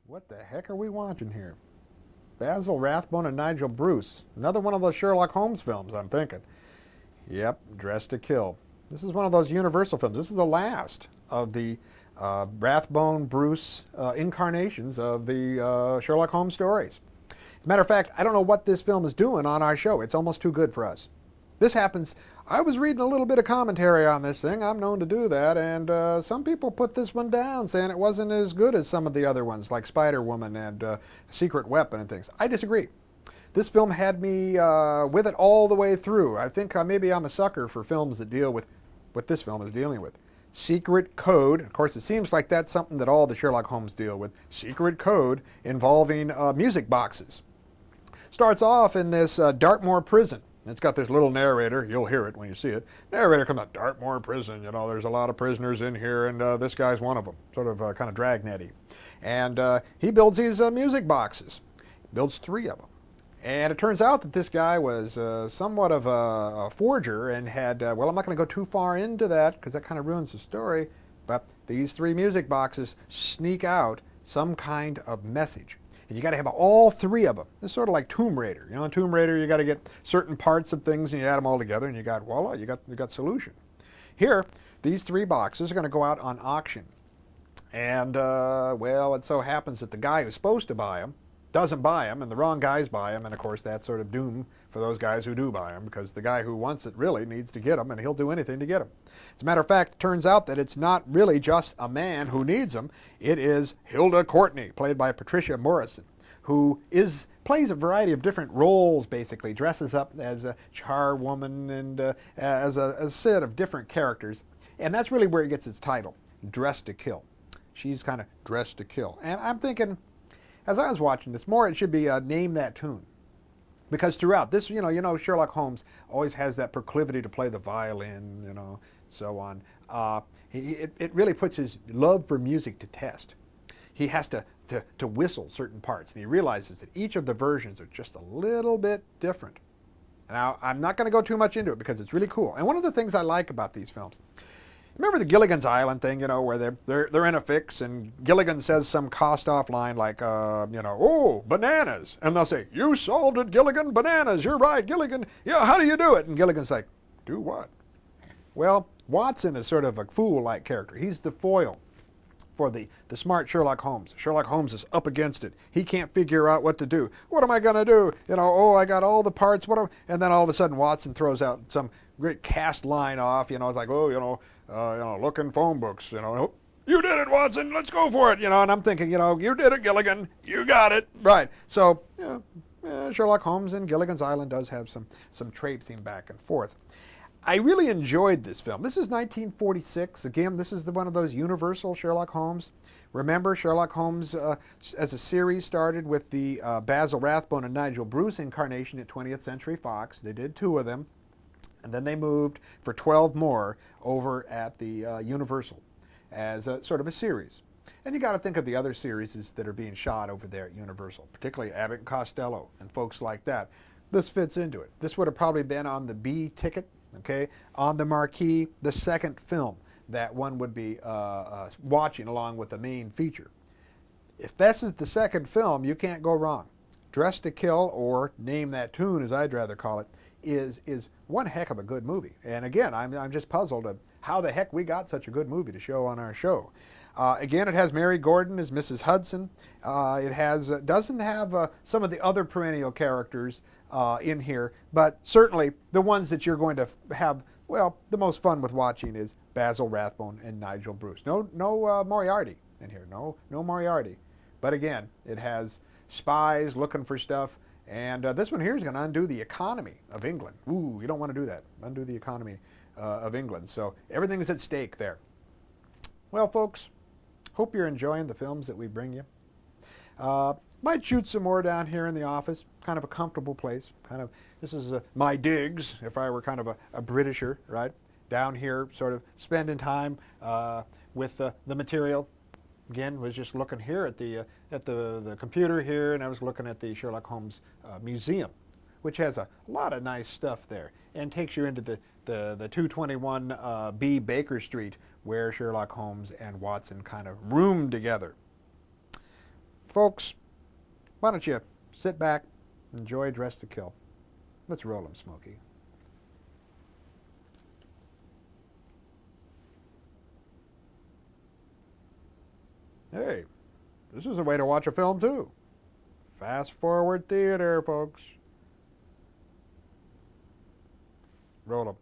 What the heck are we watching here? Basil Rathbone and Nigel Bruce. Another one of those Sherlock Holmes films, I'm thinking. Yep, Dressed to Kill. This is one of those Universal films. This is the last of the Rathbone Bruce incarnations of the Sherlock Holmes stories. As a matter of fact, I don't know what this film is doing on our show. It's almost too good for us. This happens. I was reading a little bit of commentary on this thing. I'm known to do that, and some people put this one down, saying it wasn't as good as some of the other ones, like Spider-Woman and Secret Weapon and things. I disagree. This film had me with it all the way through. I think maybe I'm a sucker for films that deal with what this film is dealing with. Secret code. Of course, it seems like that's something that all the Sherlock Holmes deal with. Secret code involving music boxes. Starts off in this Dartmoor prison. It's got this little narrator. You'll hear it when you see it. Narrator comes out, Dartmoor prison. You know, there's a lot of prisoners in here, and this guy's one of them. Sort of kind of dragnetty. And he builds these music boxes. Builds 3 of them. And it turns out that this guy was somewhat of a forger and had, well, I'm not going to go too far into that because that kind of ruins the story, but these 3 music boxes sneak out some kind of message. And you got to have all 3 of them. It's sort of like Tomb Raider. You know, in Tomb Raider, you got to get certain parts of things and you add them all together and you got, voila, you got solution. Here, these 3 boxes are going to go out on auction. And, well, it so happens that the guy who's supposed to buy them doesn't buy them, and the wrong guys buy them, and of course that's sort of doom for those guys who do buy them, because the guy who wants it really needs to get them, and he'll do anything to get them. As a matter of fact, it turns out that it's not really just a man who needs them. It is Hilda Courtney, played by Patricia Morrison, who plays a variety of different roles, basically, dresses up as a charwoman and as a set of different characters, and that's really where it gets its title, Dressed to Kill. She's kind of dressed to kill, and I'm thinking, as I was watching this, more it should be Name That Tune. Because throughout this, you know, Sherlock Holmes always has that proclivity to play the violin, you know, so on. It really puts his love for music to test. He has to whistle certain parts, and he realizes that each of the versions are just a little bit different. Now, I'm not going to go too much into it because it's really cool. And one of the things I like about these films, remember the Gilligan's Island thing, you know, where they're in a fix and Gilligan says some cost-off line like, you know, oh, bananas. And they'll say, you solved it, Gilligan, bananas. You're right, Gilligan. Yeah, how do you do it? And Gilligan's like, do what? Well, Watson is sort of a fool-like character. He's the foil for the smart Sherlock Holmes. Sherlock Holmes is up against it. He can't figure out what to do. What am I going to do? You know, oh, I got all the parts. And then all of a sudden Watson throws out some great cast line off. You know, it's like, oh, you know, look in phone books, you know. You did it, Watson. Let's go for it. You know, and I'm thinking, you know, you did it, Gilligan. You got it. Right. So, Sherlock Holmes and Gilligan's Island does have some traipsing back and forth. I really enjoyed this film. This is 1946. Again, this is one of those Universal Sherlock Holmes. Remember, Sherlock Holmes as a series started with the Basil Rathbone and Nigel Bruce incarnation at 20th Century Fox. They did 2 of them. And then they moved for 12 more over at the Universal as a sort of a series. And you got to think of the other series that are being shot over there at Universal, particularly Abbott and Costello and folks like that. This fits into it. This would have probably been on the B ticket, okay, on the marquee, the second film that one would be watching along with the main feature. If this is the second film, you can't go wrong. Dressed to Kill, or Name That Tune, as I'd rather call it, is one heck of a good movie. And again, I'm just puzzled at how the heck we got such a good movie to show on our show. Again, it has Mary Gordon as Mrs. Hudson. It doesn't have some of the other perennial characters in here, but certainly the ones that you're going to have, well, the most fun with watching is Basil Rathbone and Nigel Bruce. No Moriarty in here. No Moriarty. But again, it has spies looking for stuff. And this one here is going to undo the economy of England. Ooh, you don't want to do that. Undo the economy of England. So everything's at stake there. Well, folks, hope you're enjoying the films that we bring you. Might shoot some more down here in the office. Kind of a comfortable place. This is my digs, if I were kind of a Britisher, right? Down here, sort of spending time with the material. Again, was just looking here at the computer here, and I was looking at the Sherlock Holmes Museum, which has a lot of nice stuff there, and takes you into the 221 B Baker Street, where Sherlock Holmes and Watson kind of roomed together. folks, why don't you sit back, enjoy Dressed to Kill. Let's roll 'em, Smokey. Hey, this is a way to watch a film, too. Fast forward theater, folks. Roll 'em.